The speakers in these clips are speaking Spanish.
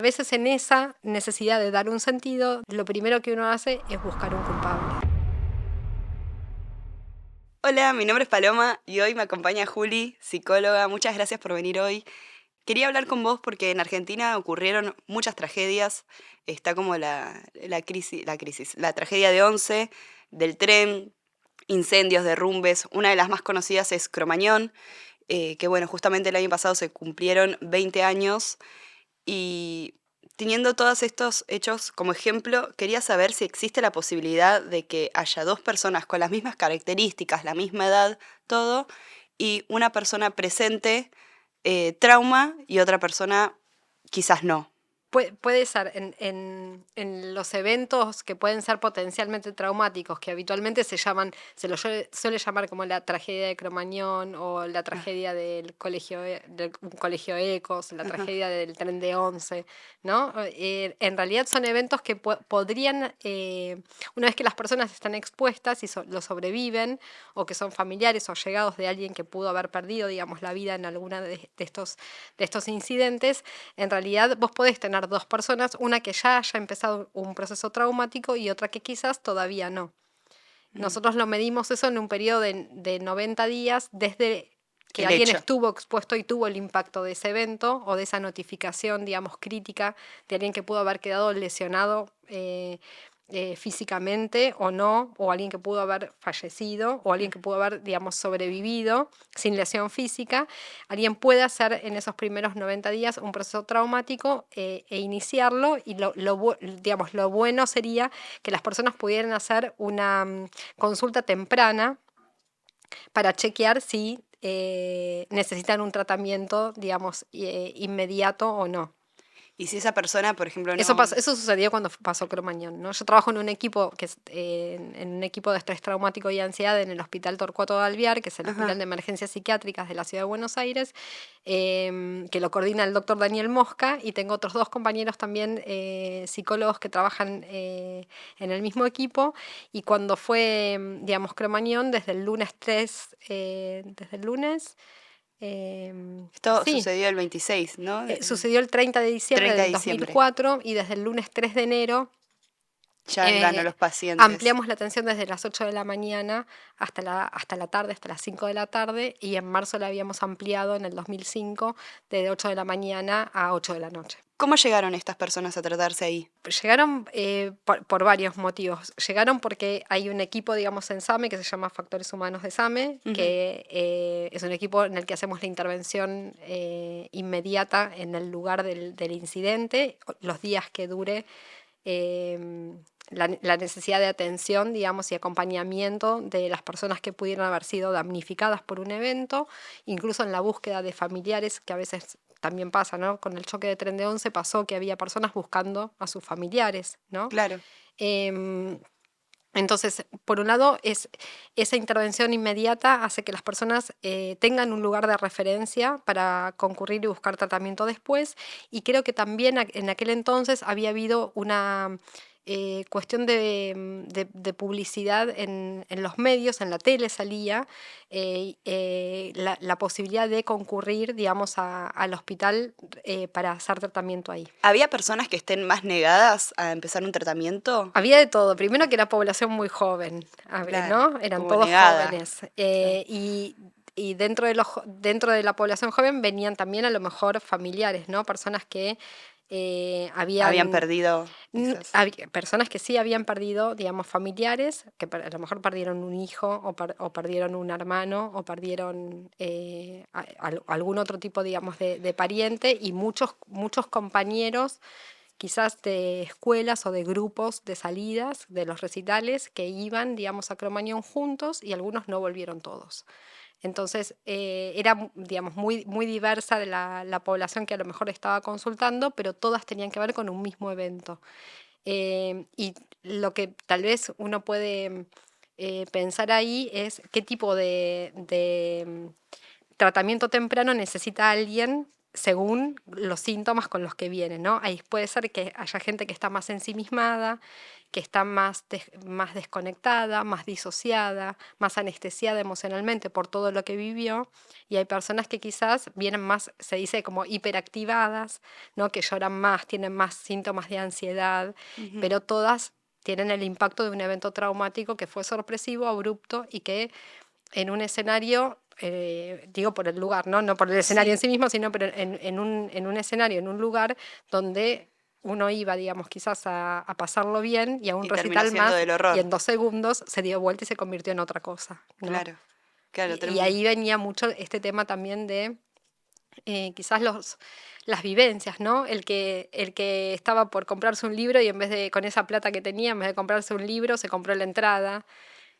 A veces en esa necesidad de dar un sentido, lo primero que uno hace es buscar un culpable. Hola, mi nombre es Paloma y hoy me acompaña Juli, psicóloga. Muchas gracias por venir hoy. Quería hablar con vos porque en Argentina ocurrieron muchas tragedias. Está como la tragedia de Once, del tren, incendios, derrumbes. Una de las más conocidas es Cromañón, que bueno, justamente el año pasado se cumplieron 20 años y teniendo todos estos hechos como ejemplo, quería saber si existe la posibilidad de que haya dos personas con las mismas características, la misma edad, todo, y una persona presente trauma y otra persona quizás no. Puede ser en los eventos que pueden ser potencialmente traumáticos, que habitualmente se lo suele llamar como la tragedia de Cromañón o la Ah, tragedia del un colegio Ecos, la ajá. tragedia del tren de Once, ¿no? En realidad son eventos que podrían, una vez que las personas están expuestas y lo sobreviven, o que son familiares o allegados de alguien que pudo haber perdido, digamos, la vida en alguna de estos incidentes, en realidad vos podés tener dos personas, una que ya haya empezado un proceso traumático y otra que quizás todavía no. Mm. Nosotros lo medimos eso en un periodo de 90 días desde que El alguien hecho. estuvo expuesto y tuvo el impacto de ese evento o de esa notificación, digamos, crítica de alguien que pudo haber quedado lesionado físicamente o no, o alguien que pudo haber fallecido, o alguien que pudo haber, digamos, sobrevivido sin lesión física. Alguien puede hacer en esos primeros 90 días un proceso traumático e iniciarlo, y digamos, lo bueno sería que las personas pudieran hacer una consulta temprana para chequear si necesitan un tratamiento, digamos, inmediato o no. Y si esa persona, por ejemplo, no... Eso sucedió cuando pasó Cromañón, ¿no? Yo trabajo en un equipo en un equipo de estrés traumático y ansiedad en el Hospital Torcuato de Alvear, que es el Hospital Ajá. de Emergencias Psiquiátricas de la Ciudad de Buenos Aires, que lo coordina el doctor Daniel Mosca, y tengo otros dos compañeros también psicólogos que trabajan en el mismo equipo. Y cuando fue, digamos, Cromañón, desde el lunes 3, desde el lunes, Esto sí, sucedió el 26, ¿no? sucedió el 30 de diciembre 30 de del diciembre. 2004, y desde el lunes 3 de enero Ya iban a eh, los pacientes. ampliamos la atención desde las 8 de la mañana hasta la tarde, hasta las 5 de la tarde, y en marzo la habíamos ampliado en el 2005 de 8 de la mañana a 8 de la noche. ¿Cómo llegaron estas personas a tratarse ahí? Llegaron por varios motivos. Llegaron porque hay un equipo, digamos, en SAME que se llama Factores Humanos de SAME, Ujú. que es un equipo en el que hacemos la intervención inmediata en el lugar del incidente, los días que dure eh, la necesidad de atención, digamos, y acompañamiento de las personas que pudieran haber sido damnificadas por un evento, incluso en la búsqueda de familiares, que a veces también pasa, ¿no? Con el choque de tren de Once pasó que había personas buscando a sus familiares, ¿no? Claro. Em, entonces, por un lado, esa intervención inmediata hace que las personas tengan un lugar de referencia para concurrir y buscar tratamiento después. Y creo que también en aquel entonces había habido una cuestión de publicidad en los medios, en la tele salía la posibilidad de concurrir, digamos, al hospital para hacer tratamiento ahí. ¿Había personas que estén más negadas a empezar un tratamiento? Había de todo. Primero que era población muy joven, Claro, ¿no? Eran como todos negada. jóvenes. Claro. Y dentro de la población joven venían también a lo mejor familiares, ¿no? Personas que Habían habían perdido, quizás. personas que sí habían perdido, digamos, familiares, que a lo mejor perdieron un hijo o perdieron un hermano o perdieron algún otro tipo, digamos, de pariente, y muchos compañeros quizás de escuelas o de grupos de salidas de los recitales que iban, digamos, a Cromañón juntos, y algunos no volvieron todos. Entonces, era, digamos, muy diversa de la población que a lo mejor estaba consultando, pero todas tenían que ver con un mismo evento. Y lo que tal vez uno puede pensar ahí es qué tipo de tratamiento temprano necesita alguien según los síntomas con los que vienen, ¿no? Ahí puede ser que haya gente que está más ensimismada, que está más desconectada, más disociada, más anestesiada emocionalmente por todo lo que vivió, y hay personas que quizás vienen más, se dice como hiperactivadas, ¿no? Que lloran más, tienen más síntomas de ansiedad, Ujú. pero todas tienen el impacto de un evento traumático que fue sorpresivo, abrupto y que en un escenario, digo por el lugar, ¿no? No por el escenario en Sí, sí mismo, sino pero en un escenario, en un lugar donde uno iba, digamos, quizás a pasarlo bien y a un y terminó recital siendo más, del y horror. en 2 segundos se dio vuelta y se convirtió en otra cosa, ¿no? Claro, claro, Y ahí venía mucho este tema también de quizás las vivencias, ¿no? El que estaba por comprarse un libro y en vez de, con esa plata que tenía, en vez de comprarse un libro, se compró la entrada.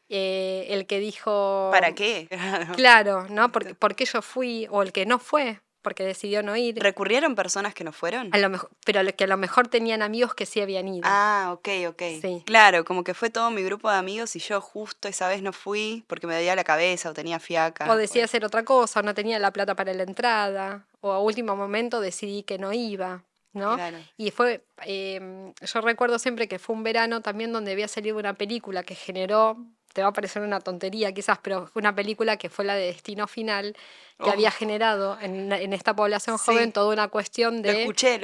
El que dijo, ¿Para qué? Claro. claro, ¿no? ¿Por qué yo fui? O el que no fue, porque decidió no ir. ¿Recurrieron personas que no fueron? A lo mejor, pero que a lo mejor tenían amigos que sí habían ido. Ah, ok, ok. Sí. Claro, como que fue todo mi grupo de amigos y yo justo esa vez no fui porque me dolía la cabeza o tenía O fiaca. decía hacer otra cosa, o no tenía la plata para la entrada, o a último momento decidí que no iba, ¿no? Claro. Y fue, yo recuerdo siempre que fue un verano también donde había salido una película que generó, te va a parecer una tontería quizás, pero fue una película que fue la de Destino Final, que había Oh, generado en esta población joven sí, toda una cuestión de lo escuché,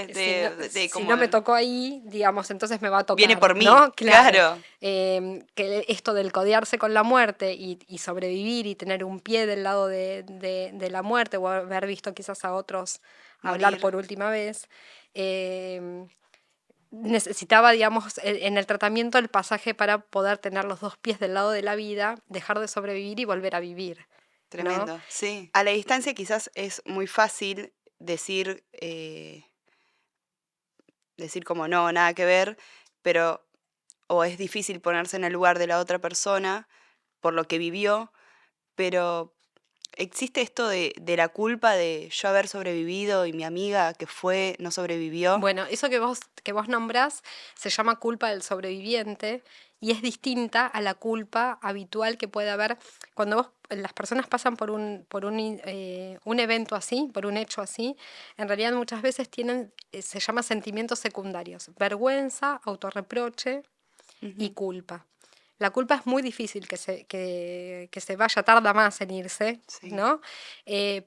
de si como no me tocó ahí, digamos, entonces me va a viene tocar, por mí, ¿no? Claro. claro. Que esto del codearse con la muerte y sobrevivir y tener un pie del lado de la muerte o haber visto quizás a otros hablar Morir. por última vez, eh, necesitaba, digamos, en el tratamiento el pasaje para poder tener los 2 pies del lado de la vida, dejar de sobrevivir y volver a vivir, ¿no? Tremendo, sí. A la distancia quizás es muy fácil decir, decir como no, nada que ver, pero o es difícil ponerse en el lugar de la otra persona por lo que vivió, pero existe esto de la culpa de yo haber sobrevivido y mi amiga que fue no sobrevivió. Bueno, eso que vos nombrás se llama culpa del sobreviviente y es distinta a la culpa habitual que puede haber cuando las personas pasan un evento así, por un hecho así, en realidad muchas veces tienen, se llama sentimientos secundarios, vergüenza, autorreproche y Ujú, culpa. La culpa es muy difícil que se vaya, tarda más en irse, sí. ¿no?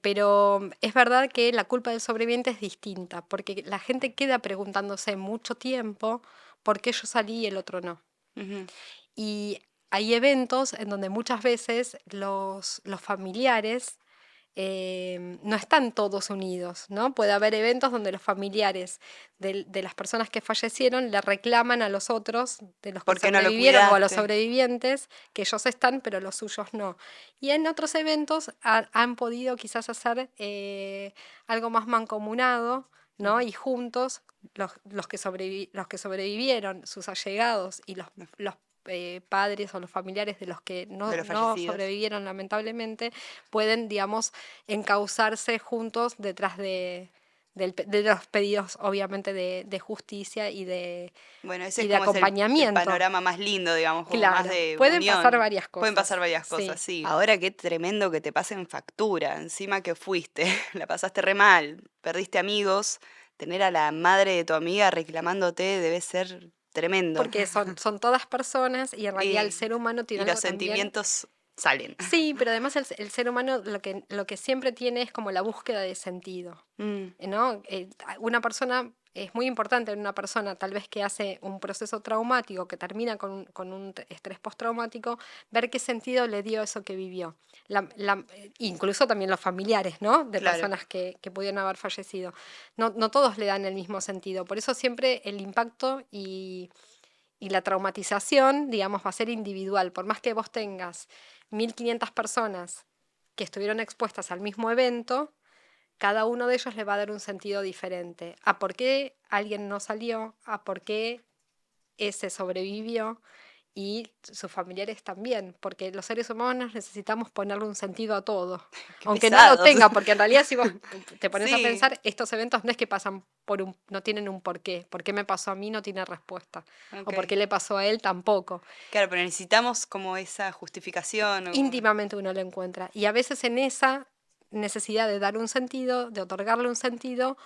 Pero es verdad que la culpa del sobreviviente es distinta, porque la gente queda preguntándose mucho tiempo por qué yo salí y el otro no. Ujú. Y hay eventos en donde muchas veces los familiares no están todos unidos, ¿no? Puede haber eventos donde los familiares de las personas que fallecieron le reclaman a los otros, de los que ¿Por qué no lo sobrevivieron o a los cuidaste? sobrevivientes, que ellos están, pero los suyos no. Y en otros eventos han podido quizás hacer algo más mancomunado, ¿no? Ujú. Y juntos los que sobrevivieron, sus allegados y los padres o los familiares de los que De los no fallecidos. sobrevivieron lamentablemente, pueden, digamos, encauzarse juntos detrás de los pedidos, obviamente, de justicia Bueno, ese y es de como es el acompañamiento. panorama más lindo, digamos, como más Claro, de pueden pasar unión. varias Pueden pasar cosas, varias cosas, sí. sí. Ahora qué tremendo que te pasen factura, encima que fuiste, la pasaste re mal, perdiste amigos, tener a la madre de tu amiga reclamándote debe ser tremendo. Porque son todas personas y en realidad el Y, ser humano tiene y los algo también. sentimientos salen. Sí, pero además el ser humano lo que siempre tiene es como la búsqueda de sentido. Mm, ¿No? Una persona, es muy importante en una persona tal vez que hace un proceso traumático que termina con un estrés postraumático, ver qué sentido le dio eso que vivió. Incluso también los familiares, ¿no? De claro. personas que pudieron haber fallecido. No, no todos le dan el mismo sentido. Por eso siempre el impacto y la traumatización, digamos, va a ser individual. Por más que vos tengas 1.500 personas que estuvieron expuestas al mismo evento, cada uno de ellos le va a dar un sentido diferente a por qué alguien no salió, a por qué ese sobrevivió y sus familiares también, porque los seres humanos necesitamos ponerle un sentido a todo, Qué aunque no lo pesados. tenga, porque en realidad si vos te pones a Sí, pensar, estos eventos no es que pasan no tienen un por qué me pasó a mí no tiene respuesta, o por qué ok. le pasó a él tampoco. Claro, pero necesitamos como esa justificación. Íntimamente uno lo encuentra, y a veces en esa necesidad de dar un sentido, de otorgarle un sentido,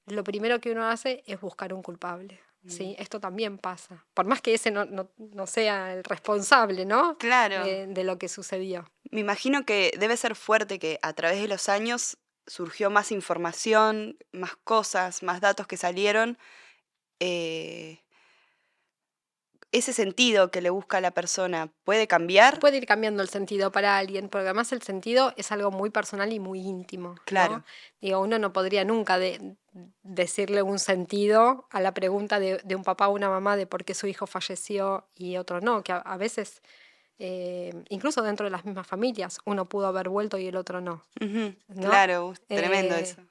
lo primero que uno hace es buscar un culpable. ¿Sí? Esto también pasa. Por más que ese no sea el responsable, ¿no? Claro. De lo que sucedió. Me imagino que debe ser fuerte que a través de los años surgió más información, más cosas, más datos que salieron. eh, Ese sentido que le busca a la persona puede cambiar. Puede ir cambiando el sentido para alguien, porque además el sentido es algo muy personal y muy íntimo, Claro. ¿no? Digo, uno no podría nunca decirle un sentido a la pregunta de un papá o una mamá de por qué su hijo falleció y otro no, que a veces, incluso dentro de las mismas familias, uno pudo haber vuelto y el otro no, Ujú, ¿no? claro, tremendo eso.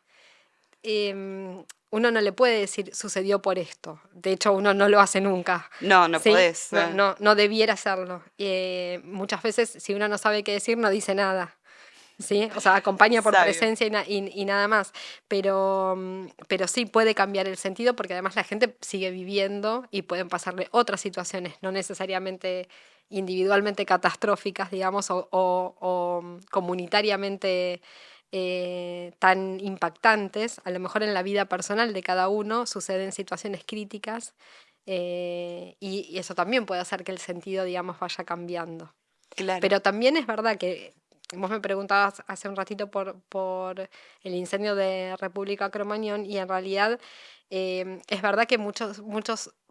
Uno no le puede decir sucedió por esto. De hecho, uno no lo hace nunca. No, no ¿Sí? podés. No debiera hacerlo. Muchas veces, si uno no sabe qué decir, no dice nada. ¿Sí? O sea, acompaña por Sabio. presencia y nada más. Pero sí puede cambiar el sentido porque además la gente sigue viviendo y pueden pasarle otras situaciones, no necesariamente individualmente catastróficas, digamos, o comunitariamente tan impactantes. A lo mejor en la vida personal de cada uno suceden situaciones críticas y eso también puede hacer que el sentido, digamos, vaya cambiando. Claro. Pero también es verdad que vos me preguntabas hace un ratito por el incendio de República Cromañón y en realidad es verdad que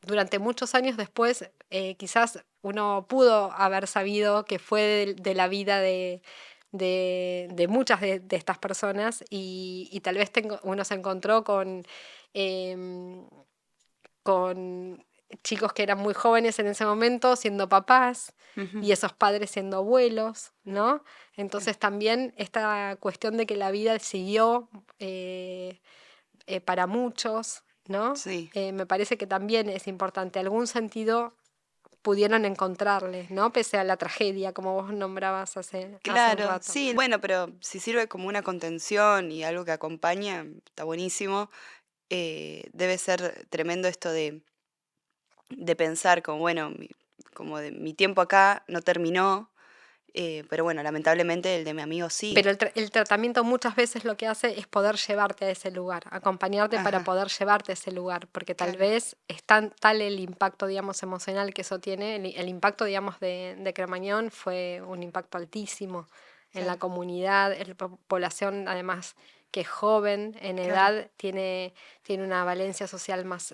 durante muchos años después quizás uno pudo haber sabido que fue de la vida de muchas de estas personas y tal vez uno se encontró em, con chicos que eran muy jóvenes en ese momento siendo papás Ujú. y esos padres siendo abuelos, ¿no? Entonces también esta cuestión de que la vida siguió para muchos, ¿no? Sí. Me parece que también es importante. Algún sentido pudieron encontrarle, ¿no? Pese a la tragedia, como vos nombrabas hace un Claro, rato. sí, bueno, pero si sirve como una contención y algo que acompaña, está buenísimo. Debe ser tremendo esto de pensar como, bueno, como de mi tiempo acá no terminó, pero bueno, lamentablemente el de mi amigo sí. Pero el tratamiento muchas veces lo que hace es poder llevarte a ese lugar, acompañarte para Ajá, poder llevarte a ese lugar, porque tal claro. vez es tal el impacto, digamos, emocional que eso tiene. El impacto, digamos, de Cromañón fue un impacto altísimo en la Claro. comunidad, en la población, además, que es joven, en Claro. edad, tiene una valencia social más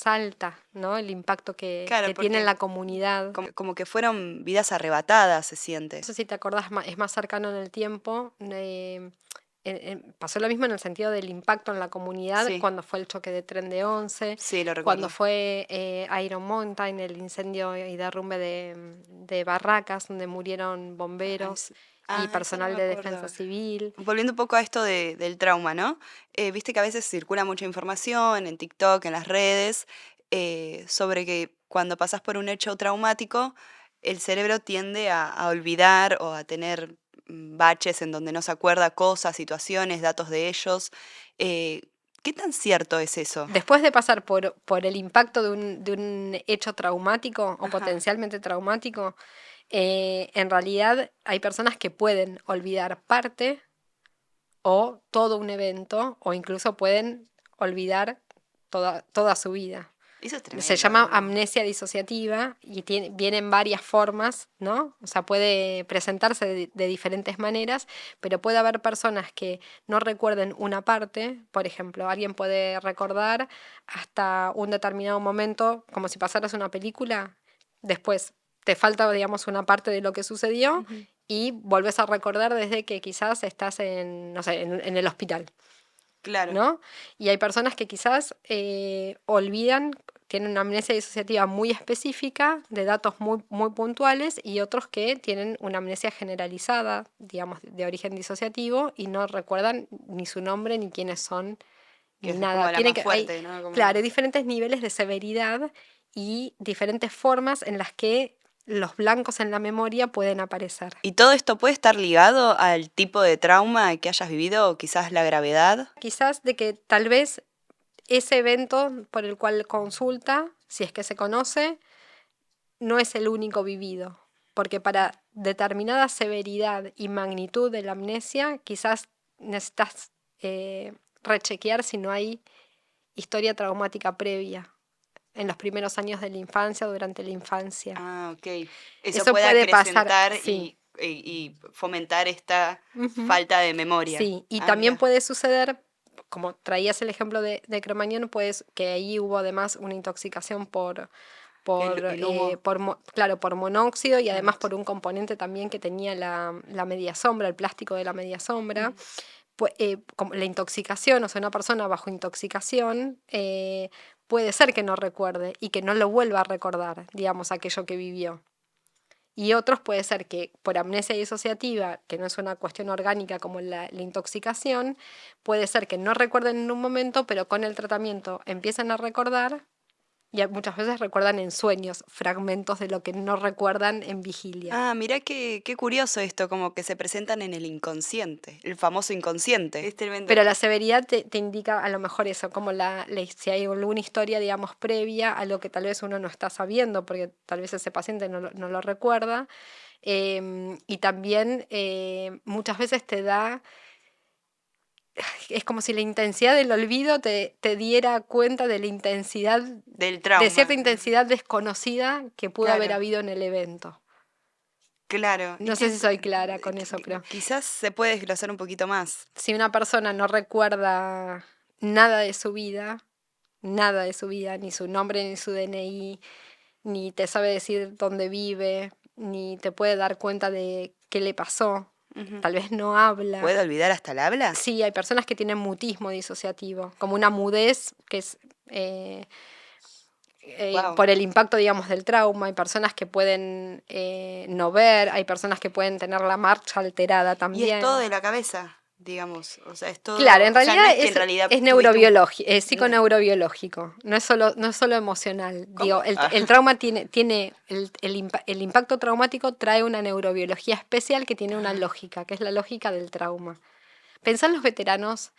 alta, ¿no? El impacto que Claro, tiene en porque la comunidad. como que fueron vidas arrebatadas, se siente. No sé si te acordás, es más cercano en el tiempo. Pasó lo mismo en el sentido del impacto en la comunidad Sí, cuando fue el choque de tren de Once, sí, lo cuando recuerdo. fue Iron Mountain, el incendio y derrumbe de barracas donde murieron Ay, bomberos sí. y Eso no personal me de acuerdo defensa ahora. civil. Volviendo un poco a esto del trauma, ¿no? Viste que a veces circula mucha información en TikTok, en las redes, sobre que cuando pasas por un hecho traumático, el cerebro tiende a olvidar o a tener baches en donde no se acuerda cosas, situaciones, datos de ellos. Eh, ¿Qué tan cierto es eso? Después de pasar por el impacto de un hecho traumático o Ajá, potencialmente traumático, en realidad hay personas que pueden olvidar parte o todo un evento, o incluso pueden olvidar toda su vida. eso es Se tremendo. llama amnesia disociativa y viene en varias formas, ¿no? O sea, puede presentarse de diferentes maneras, pero puede haber personas que no recuerden una parte. Por ejemplo, alguien puede recordar hasta un determinado momento, como si pasaras una película, después te falta, digamos, una parte de lo que sucedió Ujú. y volvés a recordar desde que quizás estás no sé, en el hospital, Claro. ¿no? Y hay personas que quizás olvidan, tienen una amnesia disociativa muy específica, de datos muy puntuales, y otros que tienen una amnesia generalizada, digamos, de origen disociativo, y no recuerdan ni su nombre, ni quiénes son, Que ni es como nada. la más fuerte, ¿no? Claro, hay diferentes niveles de severidad y diferentes formas en las que los blancos en la memoria pueden aparecer. ¿Y todo esto puede estar ligado al tipo de trauma que hayas vivido o quizás la gravedad? Quizás de que tal vez ese evento por el cual consulta, si es que se conoce, no es el único vivido, porque para determinada severidad y magnitud de la amnesia, quizás necesitas rechequear si no hay historia traumática previa en los primeros años de la infancia, durante la infancia. Ah, ok. Eso Eso puede puede pasar, acrecentar sí. y fomentar esta Ujú. falta de memoria. Sí, y Ah, también mira. puede suceder, como traías el ejemplo de Cromañón, pues que ahí hubo además una intoxicación El humo. claro, por monóxido y además por Monóxido. un componente también que tenía la media sombra, el plástico de la media sombra. Ujú. Pues, como la intoxicación, o sea, una persona bajo intoxicación puede ser que no recuerde y que no lo vuelva a recordar, digamos, aquello que vivió. Y otros puede ser que por amnesia disociativa, que no es una cuestión orgánica como la intoxicación, puede ser que no recuerden en un momento, pero con el tratamiento empiezan a recordar y muchas veces recuerdan en sueños fragmentos de lo que no recuerdan en vigilia. Ah, mira qué curioso esto, como que se presentan en el inconsciente, el famoso inconsciente. Es tremendo. Pero la severidad te indica a lo mejor eso, como si hay alguna historia, digamos, previa a lo que tal vez uno no está sabiendo, porque tal vez ese paciente no lo recuerda. Y también muchas veces te da, es como si la intensidad del olvido te diera cuenta de la intensidad, Del de cierta trauma. intensidad desconocida que pudo haber Claro, habido en el evento. claro. No sé si soy clara con eso, pero Quizás se puede desglosar un poquito más. si una persona no recuerda nada de su vida, nada de su vida, ni su nombre, ni su DNI, ni te sabe decir dónde vive, ni te puede dar cuenta de qué le pasó, Ujú. tal vez no habla. ¿Puede olvidar hasta el habla? Sí, hay personas que tienen mutismo disociativo, como una mudez que es Wow. por el impacto, digamos, del trauma. Hay personas que pueden no ver, hay personas que pueden tener la marcha alterada Y es todo también. de la cabeza, digamos. O sea, es Claro, todo. en O sea, realidad no es que en realidad es tuviste un. neurobiológico, es Ne- psiconeurobiológico, no es solo emocional. ¿Cómo? Digo, Ah, el trauma tiene el impacto traumático trae una neurobiología especial que tiene una ah, lógica, que es la lógica del trauma. Pensá en los veteranos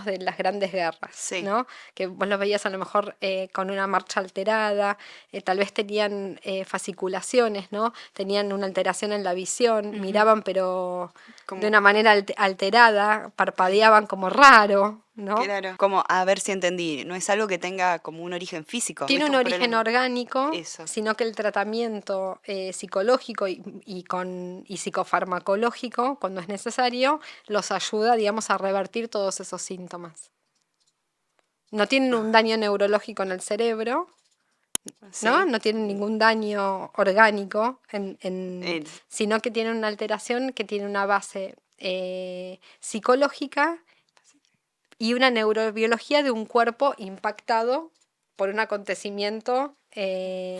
de las grandes guerras, sí. ¿no? Que vos los veías a lo mejor con una marcha alterada, tal vez tenían fasciculaciones, ¿no? Tenían una alteración en la visión, Ujú. miraban pero de Como. una manera alterada, Ok. parpadeaban como raro, ¿no? Claro. Como, a ver si entendí. No es algo que tenga como un origen físico. Tiene ¿Viste? un Un origen problema. orgánico, Eso. sino que el tratamiento psicológico y psicofarmacológico, cuando es necesario, los ayuda, digamos, a revertir todos esos síntomas. No tienen un daño neurológico en el cerebro, ¿no? Sí. No tienen ningún daño orgánico, Eh, sino que tienen una alteración que tiene una base psicológica y una neurobiología de un cuerpo impactado por un acontecimiento,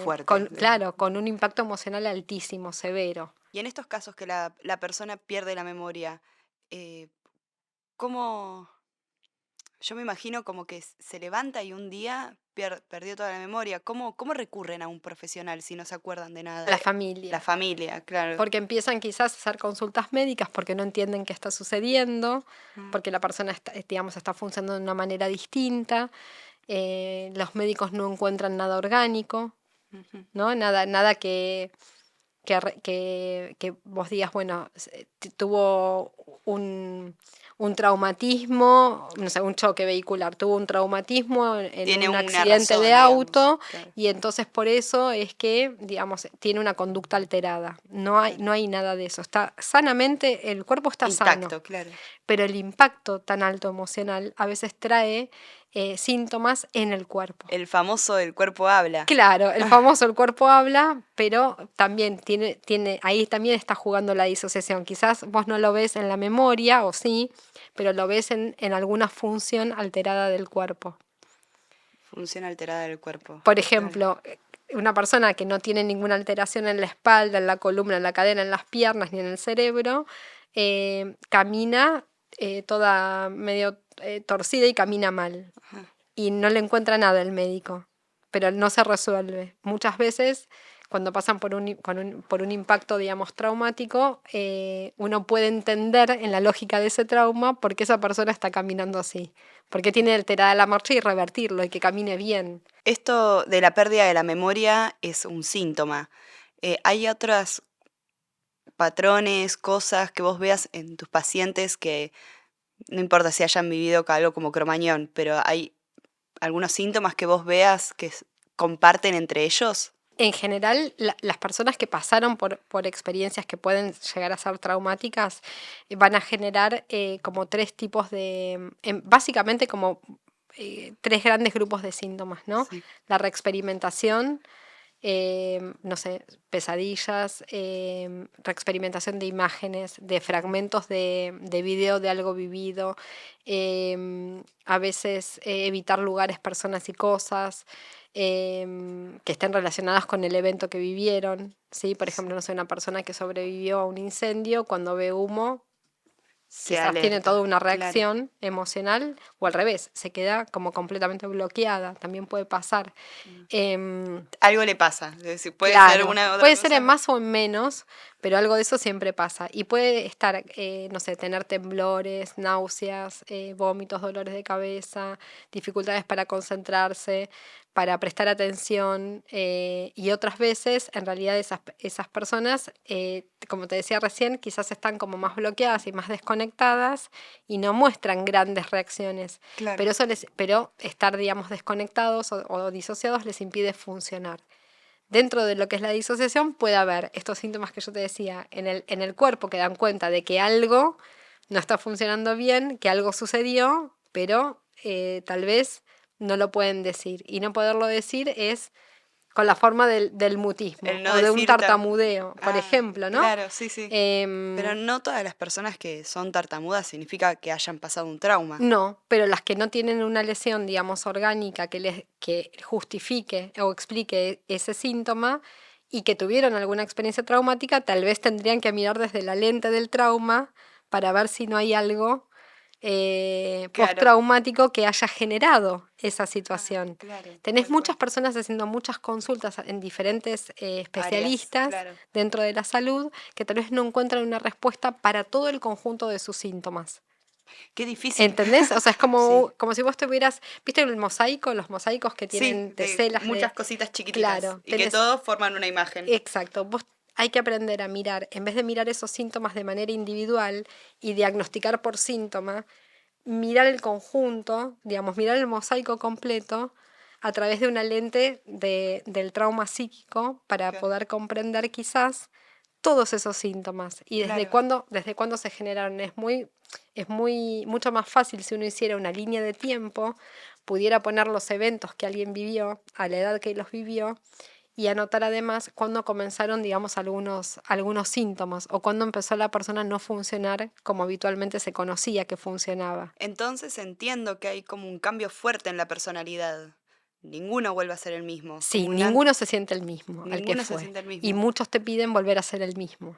fuerte. claro, con un impacto emocional altísimo, severo. Y en estos casos que la persona pierde la memoria, eh, ¿cómo? Yo me imagino como que se levanta y un día perdió toda la memoria. ¿Cómo recurren a un profesional si no se acuerdan de nada? La La familia. familia, claro. Porque empiezan quizás a hacer consultas médicas porque no entienden qué está sucediendo, Mm, porque la persona está, digamos, está funcionando de una manera distinta, los médicos no encuentran nada orgánico, ujú. ¿no? Nada que vos digas, bueno, tuvo un traumatismo, no sé, un choque vehicular, tuvo un traumatismo en Tiene un una accidente de razón, digamos. auto Claro, y entonces por eso es que, digamos, tiene una conducta alterada. claro. No hay nada de eso. Está sanamente, el cuerpo está sano, Intacto, claro. pero el impacto tan alto emocional a veces trae síntomas en el cuerpo. El famoso el cuerpo habla. Claro, el famoso el cuerpo habla, pero también ahí también está jugando la disociación. Quizás vos no lo ves en la memoria, o sí, pero lo ves en alguna función alterada del cuerpo. Función alterada del cuerpo. Por Claro. ejemplo, una persona que no tiene ninguna alteración en la espalda, en la columna, en la cadera, en las piernas ni en el cerebro, camina toda medio torcida y camina mal. Ajá. Y no le encuentra nada el médico, pero no se resuelve. Muchas veces, cuando pasan por un impacto, digamos, traumático, uno puede entender en la lógica de ese trauma por qué esa persona está caminando así, por qué tiene alterada la marcha y revertirlo y que camine bien. Esto de la pérdida de la memoria es un síntoma. ¿Hay otras patrones, cosas que vos veas en tus pacientes que no importa si hayan vivido algo como Cromañón, pero hay algunos síntomas que vos veas que comparten entre ellos? En general, las personas que pasaron por experiencias que pueden llegar a ser traumáticas van a generar como tres tipos básicamente como tres grandes grupos de síntomas, ¿no? Sí. La reexperimentación, no sé, pesadillas, reexperimentación de imágenes, de fragmentos de video de algo vivido, a veces evitar lugares, personas y cosas que estén relacionadas con el evento que vivieron, ¿sí? Por ejemplo, no sé, una persona que sobrevivió a un incendio, cuando ve humo, Se quizás tiene toda alerta, una claro. reacción emocional, o al revés, se queda como completamente bloqueada, también puede pasar. Algo le pasa, es decir, puede ser Claro, una u otra puede ser cosa. en más o en menos, pero algo de eso siempre pasa. Y puede estar, no sé, tener temblores, náuseas, vómitos, dolores de cabeza, dificultades para concentrarse, para prestar atención. Y otras veces, en realidad, esas personas, como te decía recién, quizás están como más bloqueadas y más desconectadas y no muestran grandes reacciones. Claro. Pero estar, digamos, desconectados o disociados les impide funcionar. Dentro de lo que es la disociación puede haber estos síntomas que yo te decía en el cuerpo que dan cuenta de que algo no está funcionando bien, que algo sucedió, pero tal vez no lo pueden decir. Y no poderlo decir es con la forma del mutismo El no o de un decir tartamudeo, por ejemplo, ¿no? claro, sí, sí. Pero no todas las personas que son tartamudas significa que hayan pasado un trauma. No, pero las que no tienen una lesión, digamos, orgánica que justifique o explique ese síntoma y que tuvieron alguna experiencia traumática, tal vez tendrían que mirar desde la lente del trauma para ver si no hay algo Claro. postraumático que haya generado esa situación. Claro, Tenés tal muchas cual. personas haciendo muchas consultas en diferentes especialistas claro. dentro de la salud que tal vez no encuentran una respuesta para todo el conjunto de sus síntomas. Qué difícil. ¿Entendés? O sea, es Sí. como si vos tuvieras, ¿viste el mosaico? Los mosaicos que Sí, tienen de teselas muchas cositas chiquititas. Claro, Y que todos forman una imagen. exacto, vos hay que aprender a mirar, en vez de mirar esos síntomas de manera individual y diagnosticar por síntoma, mirar el conjunto, digamos, mirar el mosaico completo a través de una lente del trauma psíquico para Claro. poder comprender quizás todos esos síntomas y Claro. desde cuándo se generaron. Mucho más fácil si uno hiciera una línea de tiempo, pudiera poner los eventos que alguien vivió, a la edad que los vivió, y anotar además cuándo comenzaron, digamos, algunos síntomas o cuándo empezó la persona a no funcionar como habitualmente se conocía que funcionaba. Entonces entiendo que hay como un cambio fuerte en la personalidad. Ninguno vuelve a ser el mismo. Sí, Como ninguno se siente el mismo al que ninguno se fue. siente el Y mismo. muchos te piden volver a ser el mismo.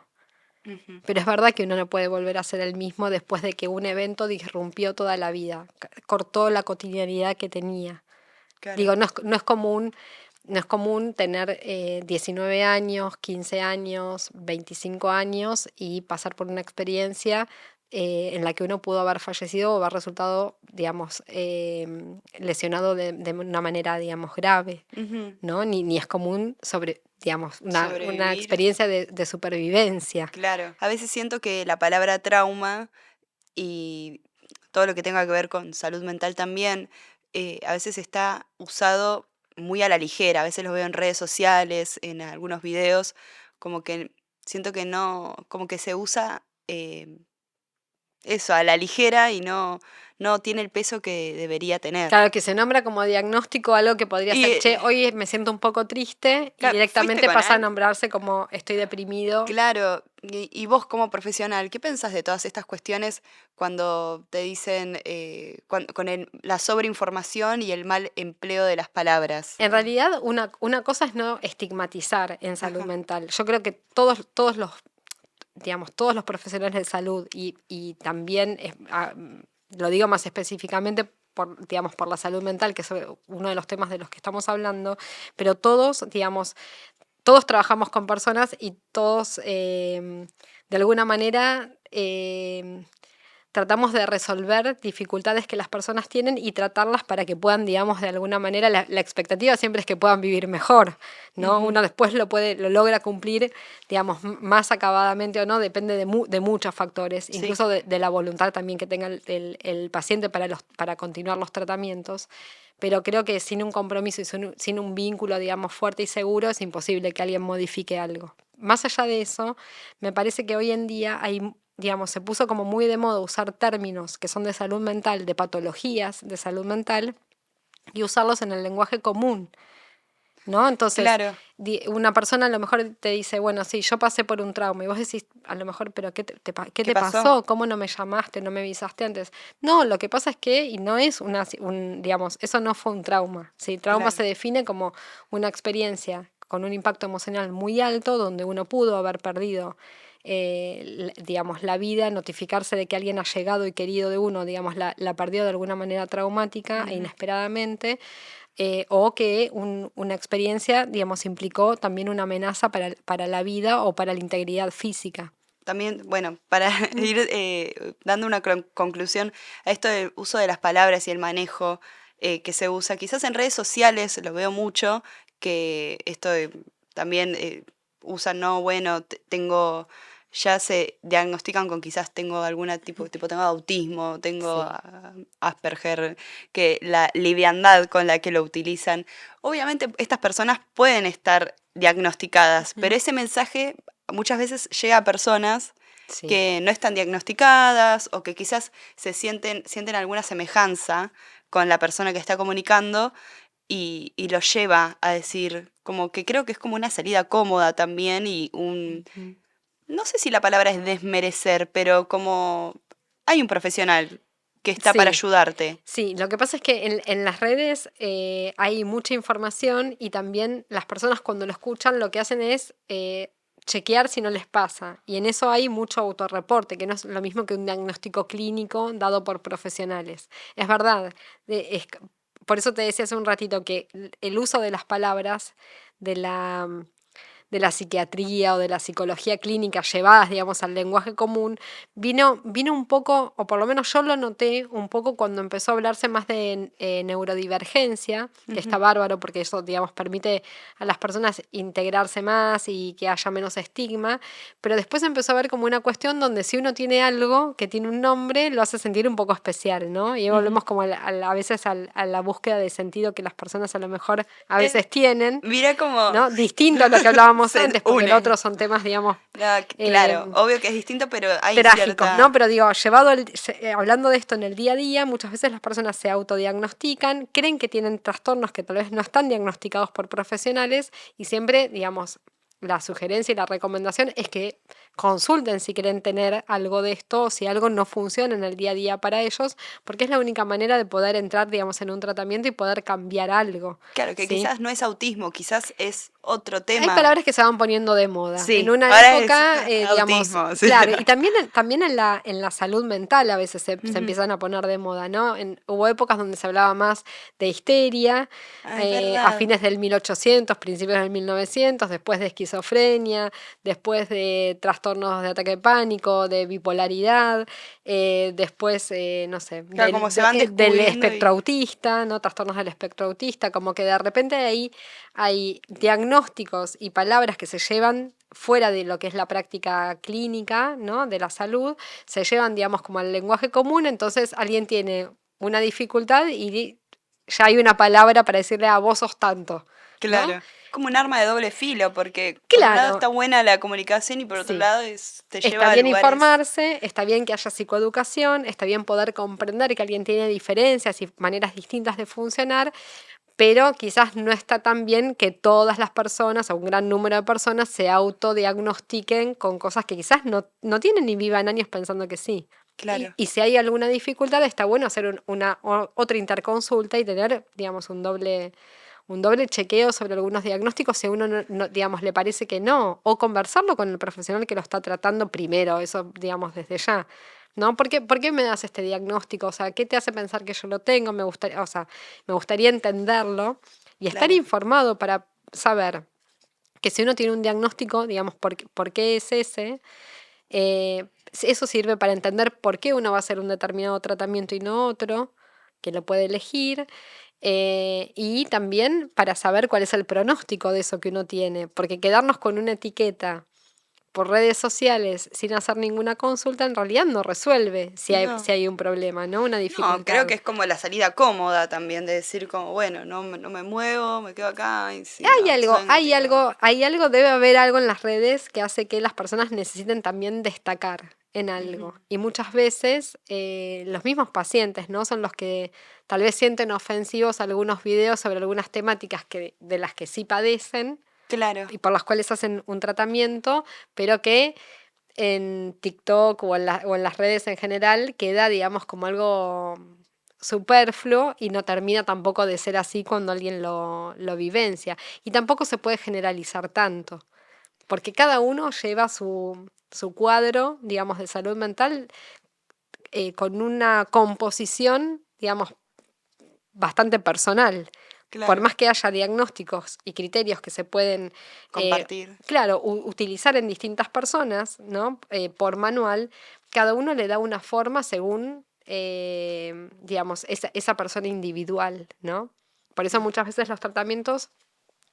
Ujú. Pero es verdad que uno no puede volver a ser el mismo después de que un evento disrumpió toda la vida, cortó la cotidianidad que tenía. Claro. Digo, no es común tener 19 años, 15 años, 25 años y pasar por una experiencia en la que uno pudo haber fallecido o haber resultado, digamos, lesionado de una manera, digamos, grave, Ujú. ¿no? Ni es común digamos, una Sobrevivir. experiencia de supervivencia. Claro. A veces siento que la palabra trauma y todo lo que tenga que ver con salud mental también, a veces está usado muy a la ligera. A veces lo veo en redes sociales, en algunos videos, como que siento que no, como que se usa eso a la ligera y no tiene el peso que debería tener. Claro, que se nombra como diagnóstico algo que podría Y ser, che, hoy me siento un poco triste y claro, fuiste directamente con pasa a alguien. nombrarse como estoy deprimido. Claro, y vos como profesional, ¿qué pensás de todas estas cuestiones cuando te dicen con la sobreinformación y el mal empleo de las palabras? En realidad, una cosa es no estigmatizar en salud Ajá. mental. Yo creo que digamos, todos los profesionales de salud y también, lo digo más específicamente digamos, por la salud mental, que es uno de los temas de los que estamos hablando, pero todos, digamos, todos trabajamos con personas y todos, de alguna manera, tratamos de resolver dificultades que las personas tienen y tratarlas para que puedan, digamos, de alguna manera, la expectativa siempre es que puedan vivir mejor, ¿no? Ujú. Uno después lo logra cumplir, digamos, más acabadamente o no, depende de muchos factores, Sí. incluso de la voluntad también que tenga el paciente para continuar los tratamientos. Pero creo que sin un compromiso y sin un vínculo, digamos, fuerte y seguro, es imposible que alguien modifique algo. Más allá de eso, me parece que hoy en día hay, digamos, se puso como muy de moda usar términos que son de salud mental, de patologías de salud mental, y usarlos en el lenguaje común, ¿no? Entonces, Claro, una persona a lo mejor te dice, bueno, sí, yo pasé por un trauma, y vos decís, a lo mejor, pero ¿qué ¿qué te pasó? pasó? ¿Cómo no me llamaste? ¿No me avisaste antes? No, lo que pasa es que, y no es digamos, eso no fue un trauma, ¿sí? Trauma Claro. se define como una experiencia con un impacto emocional muy alto, donde uno pudo haber perdido, digamos, la vida, notificarse de que alguien ha llegado y querido de uno, digamos, la perdió de alguna manera traumática e Ujú. inesperadamente, o que una experiencia, digamos, implicó también una amenaza para la vida o para la integridad física. También, bueno, para Mm. ir dando una conclusión a esto del uso de las palabras y el manejo que se usa, quizás en redes sociales lo veo mucho, que esto también usan, no, bueno, tengo, ya se diagnostican con quizás tengo alguna tipo tengo autismo, tengo Sí. Asperger, que la liviandad con la que lo utilizan. Obviamente estas personas pueden estar diagnosticadas, pero Ujú. ese mensaje muchas veces llega a personas Sí. que no están diagnosticadas o que quizás sienten alguna semejanza con la persona que está comunicando y lo lleva a decir, como que creo que es como una salida cómoda también y Ujú. no sé si la palabra es desmerecer, pero como hay un profesional que está para Sí. ayudarte. Sí, lo que pasa es que en las redes hay mucha información y también las personas cuando lo escuchan lo que hacen es chequear si no les pasa. Y en eso hay mucho autorreporte, que no es lo mismo que un diagnóstico clínico dado por profesionales. Es verdad, por eso te decía hace un ratito que el uso de las palabras de la psiquiatría o de la psicología clínica llevadas, digamos, al lenguaje común, vino un poco, o por lo menos yo lo noté un poco cuando empezó a hablarse más de neurodivergencia, que está Ujú. bárbaro porque eso, digamos, permite a las personas integrarse más y que haya menos estigma, pero después empezó a ver como una cuestión donde si uno tiene algo que tiene un nombre, lo hace sentir un poco especial, ¿no? Y ahí Ujú. volvemos como a veces a la búsqueda de sentido que las personas a lo mejor a Es, veces tienen, mira cómo ¿no? Distinto a lo que hablábamos se antes, porque el une. otro son temas, digamos, No, claro, eh, obvio que es distinto, pero hay trágicos, ¿no? cierta... Pero digo, hablando de esto en el día a día, muchas veces las personas se autodiagnostican, creen que tienen trastornos que tal vez no están diagnosticados por profesionales y siempre, digamos, la sugerencia y la recomendación es que consulten si quieren tener algo de esto o si algo no funciona en el día a día para ellos, porque es la única manera de poder entrar, digamos, en un tratamiento y poder cambiar algo, Claro, que ¿sí? quizás no es autismo, quizás es otro Hay tema. palabras que se van poniendo de moda. En Sí, una ahora es época, digamos, autismo, sí. claro, y también en la salud mental a veces se Ujú. empiezan a poner de moda, ¿no? Hubo épocas donde se hablaba más de histeria, Ah, es a verdad. fines del 1800, principios del 1900, después de esquizofrenia, después de trastornos de ataque de pánico, de bipolaridad, después, no sé, Claro, como se van del descubriendo espectro y... autista, ¿no? Trastornos del espectro autista, como que de repente ahí hay diagnósticos y palabras que se llevan fuera de lo que es la práctica clínica, ¿no? De la salud, se llevan, digamos, como al lenguaje común, entonces alguien tiene una dificultad y ya hay una palabra para decirle a vos sos tanto, ¿no? Claro, como un arma de doble filo, porque por un lado Claro, está buena la comunicación y por otro sí. lado te Está lleva a bien lugares... informarse, está bien que haya psicoeducación, está bien poder comprender que alguien tiene diferencias y maneras distintas de funcionar, pero quizás no está tan bien que todas las personas o un gran número de personas se autodiagnostiquen con cosas que quizás no tienen ni vivan años pensando que sí. Y, Claro, y si hay alguna dificultad, está bueno hacer otra interconsulta y tener, digamos, un doble chequeo sobre algunos diagnósticos si a uno, digamos, le parece que no, o conversarlo con el profesional que lo está tratando primero, eso, digamos, desde ya. ¿No? ¿Por qué me das este diagnóstico? O sea, ¿qué te hace pensar que yo lo tengo? Me gustaría entenderlo y estar claro. informado para saber que si uno tiene un diagnóstico, digamos, por qué es ese, Eso sirve para entender por qué uno va a hacer un determinado tratamiento y no otro, que lo puede elegir. Y también para saber cuál es el pronóstico de eso que uno tiene, porque quedarnos con una etiqueta por redes sociales sin hacer ninguna consulta en realidad no resuelve No. si hay un problema, ¿no? Una No, creo que dificultad. es como la salida cómoda también, de decir como, bueno, no me muevo, me quedo acá, y si Hay no, algo, hay algo, hay algo, debe haber algo en las redes que hace que las personas necesiten también destacar en algo. Ujú. Y muchas veces los mismos pacientes, ¿no? Son los que tal vez sienten ofensivos algunos videos sobre algunas temáticas de las que sí padecen Claro, y por las cuales hacen un tratamiento, pero que en TikTok o en las redes en general queda, digamos, como algo superfluo y no termina tampoco de ser así cuando alguien lo vivencia. Y tampoco se puede generalizar tanto, porque cada uno lleva su cuadro, digamos, de salud mental con una composición, digamos, bastante personal. Por claro, más que haya diagnósticos y criterios que se pueden, eh, compartir. claro, utilizar en distintas personas, ¿no? Por manual, cada uno le da una forma según, digamos, esa persona individual, ¿no? Por eso Mm. muchas veces los tratamientos,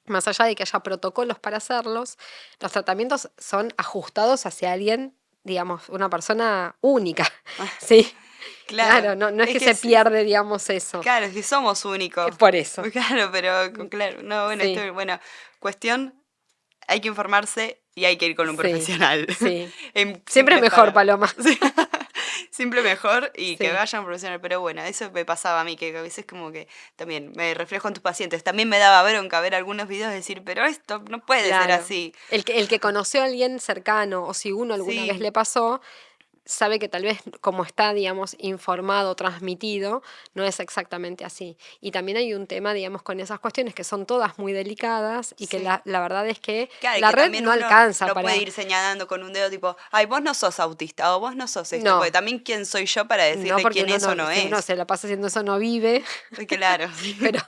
más allá de que haya protocolos para hacerlos, los tratamientos son ajustados hacia alguien, digamos, una persona única, ¿sí? Claro, Claro, no es es que que se sí, pierde, digamos, eso. claro, es que somos únicos. Por eso. Claro, pero claro, no, bueno, Sí, bueno, cuestión, hay que informarse y hay que ir con un sí, profesional. sí. En Siempre es simples mejor, palabras. Paloma. Sí. Simple mejor y que Sí, vaya un profesional. Pero bueno, eso me pasaba a mí, que a veces como que también me reflejo en tus pacientes. También me daba bronca ver algunos videos y decir, pero esto no puede ser claro. así. El que conoció a alguien cercano o si uno alguna vez Sí, le pasó, sabe que tal vez como está, digamos, informado, transmitido, no es exactamente así. Y también hay un tema, digamos, con esas cuestiones que son todas muy delicadas y que sí. la verdad es que Claro, y la que red también no uno alcanza no puede para... ir señalando con un dedo tipo, ay, vos no sos autista o vos no sos esto, porque No, también quién soy yo para no decirle porque quién uno es o no, no si uno es. se la pasa haciendo eso no vive. Claro, sí. Pero,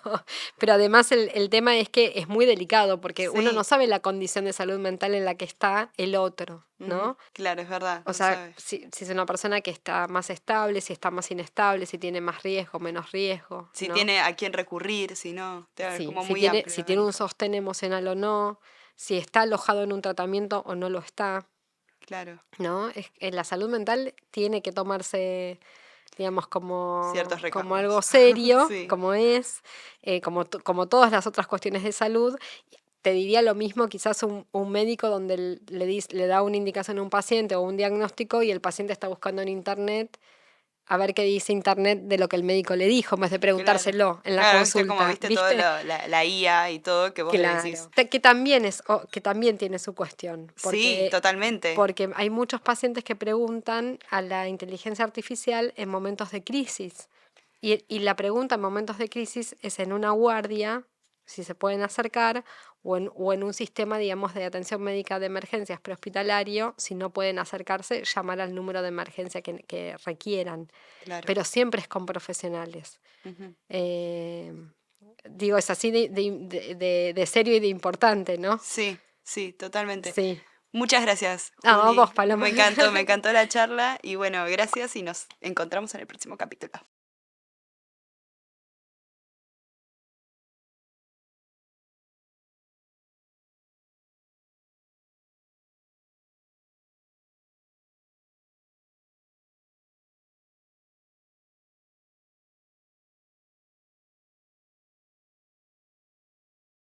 pero además el tema es que es muy delicado porque uno no Sí, sabe la condición de salud mental en la que está el otro, ujú, ¿no? claro, es verdad, O no sea, sabes. si es una persona que está más estable, si está más inestable, si tiene más riesgo, menos riesgo, Si ¿no? tiene a quién recurrir, si no, es Sí, como muy amplio si el tiene un manejo. sostén emocional o no, si está alojado en un tratamiento o no lo está, Claro, ¿no? La salud mental tiene que tomarse, digamos, ciertos como algo recaudos. serio, Sí, como es, como todas las otras cuestiones de salud. Te diría lo mismo quizás un médico donde le da una indicación a un paciente o un diagnóstico y el paciente está buscando en internet a ver qué dice internet de lo que el médico le dijo, en vez de claro. preguntárselo en la Claro, viste como consulta, viste todo ¿viste? la IA y todo que vos le decís. Claro. Que también que también tiene su cuestión, Sí, totalmente. porque hay muchos pacientes que preguntan a la inteligencia artificial en momentos de crisis. Y la pregunta en momentos de crisis es en una guardia, si se pueden acercar, o en un sistema, digamos, de atención médica de emergencias prehospitalario, si no pueden acercarse, llamar al número de emergencia que requieran. Claro. Pero siempre es con profesionales. Ujú. Eh, Digo, es así de serio y de importante, ¿no? Sí, sí, totalmente. Sí. Muchas gracias, Ah, vos, Juli. Paloma. Me encantó la charla y bueno, gracias y nos encontramos en el próximo capítulo.